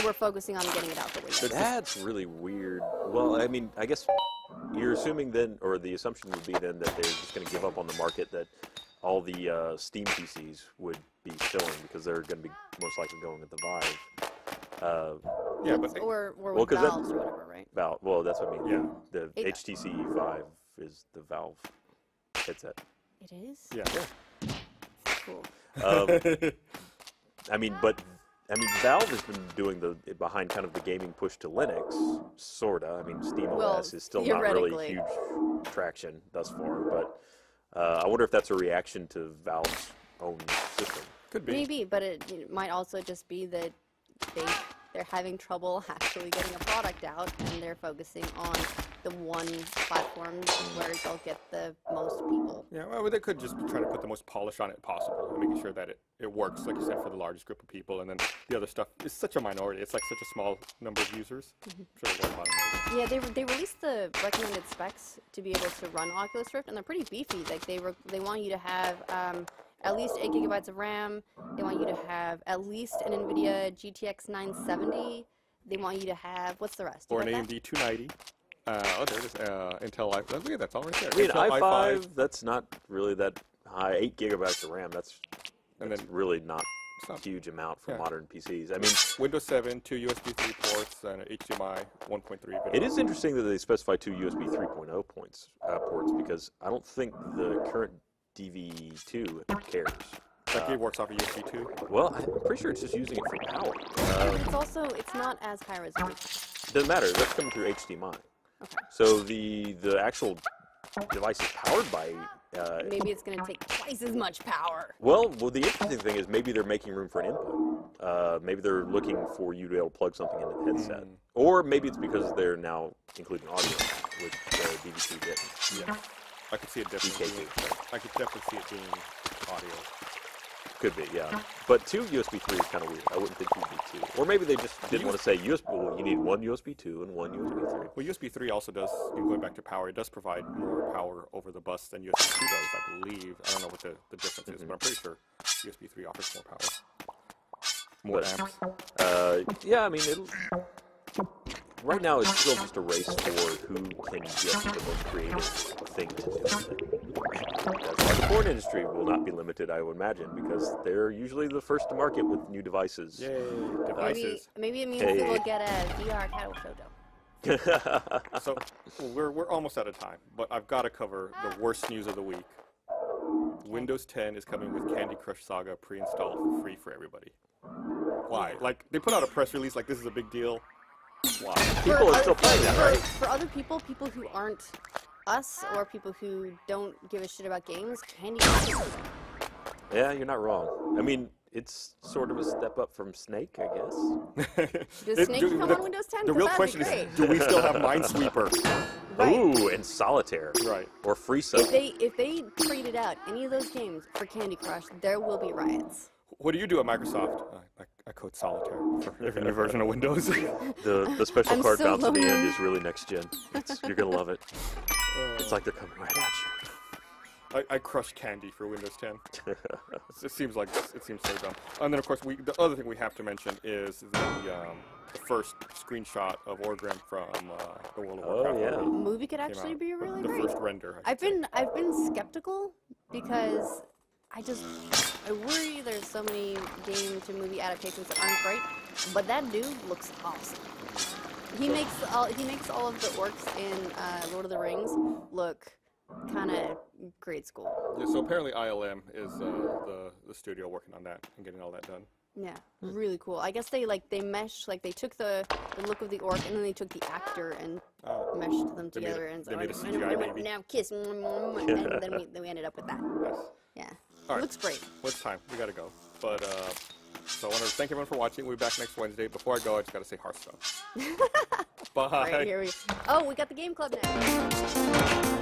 they were focusing on getting it out the window. That's really weird. Well, I mean, I guess you're assuming then, or the assumption would be then, that they're just going to give up on the market that all the Steam PCs would be filling because they're going to be most likely going with the Vive. Yeah, but or with Valves or whatever, right? Valve. Well, that's what I mean. Yeah. The HTC Vive is the Valve headset. It is? yeah. Cool. I mean, Valve has been doing behind kind of the gaming push to Linux, sorta. I mean, SteamOS is still not really huge traction thus far, but I wonder if that's a reaction to Valve's own system. Could be. Maybe, but it might also just be that they're having trouble actually getting a product out, and they're focusing on the one platform where they'll get the most people. Yeah, well, they could just try to put the most polish on it possible, and making sure that it works, like you said, for the largest group of people, and then the other stuff is such a minority. It's like such a small number of users. I'm sure they worry about it. Yeah, they released the recommended specs to be able to run Oculus Rift, and they're pretty beefy. Like they want you to have at least 8 gigabytes of RAM. They want you to have at least an NVIDIA GTX 970. They want you to have, what's the rest? Or an AMD 290. Oh, there it is. Intel i5. Look at that's all right there. I mean, Intel i5, that's not really that high. 8 gigabytes of RAM, that's really not a huge amount for modern PCs. I mean, Windows 7, 2 USB 3 ports, and HDMI 1.3. It is interesting that they specify 2 USB 3.0 ports because I don't think the current DV2 cares. Like it works off of USB 2? Well, I'm pretty sure it's just using it for power. It's not as high resolution. Doesn't matter. That's coming through HDMI. Okay. So the actual device is powered by. Maybe it's going to take twice as much power. Well, the interesting thing is maybe they're making room for an input. Maybe they're looking for you to be able to plug something into the headset. Or maybe it's because they're now including audio, which the DV2 didn't. Yeah. I could see it definitely. I could definitely see it being audio. Could be, yeah. But 2 USB 3 is kind of weird. I wouldn't think you'd need 2. Or maybe they just didn't want to say USB. Well, you need 1 USB 2 and 1 USB 3. Well, USB 3 also does, going back to power, it does provide more power over the bus than USB 2 does, I believe. I don't know what the difference is, but I'm pretty sure USB 3 offers more power. More amps. Yeah, I mean, right now it's still just a race for who can get the most creative thing to do. That's why the porn industry will not be limited, I would imagine, because they're usually the first to market with new devices. Yay, devices. Maybe it means that we'll get a VR cattle photo. So we're almost out of time, but I've got to cover the worst news of the week. Windows 10 is coming with Candy Crush Saga pre-installed for free for everybody. Why? Like, they put out a press release like this is a big deal. Why? People are still playing that, right? For other people who aren't us or people who don't give a shit about games, Candy Crush. Yeah, you're not wrong. I mean, it's sort of a step up from Snake, I guess. Does Snake come on Windows 10? The real question is, do we still have Minesweeper? Right. Ooh, and Solitaire. Right. Or Freesa. If they traded out any of those games for Candy Crush, there will be riots. What do you do at Microsoft? I code Solitaire for every new version of Windows. The special card bounce at the end is really next gen. You're going to love it. It's like they're coming right at you. I crushed Candy for Windows 10. It seems so dumb. And then of course the other thing we have to mention is the first screenshot of Orgrim from the World of Warcraft. Oh yeah. The movie could actually be really great. The first render. I've been skeptical because I worry there's so many game to movie adaptations that aren't great, but that dude looks awesome. He makes all of the orcs in Lord of the Rings look kind of grade school. Yeah, so apparently ILM is the studio working on that and getting all that done. Yeah, really cool. I guess they meshed, like they took the look of the orc and then they took the actor and meshed them together and they made a CGI baby. Now kiss, and then we ended up with that. Nice. Yeah, all right. Looks great. Well, it's time. We gotta go. But so I want to thank everyone for watching. We'll be back next Wednesday. Before I go, I just gotta say Hearthstone. Bye. Right, here we got the game club now.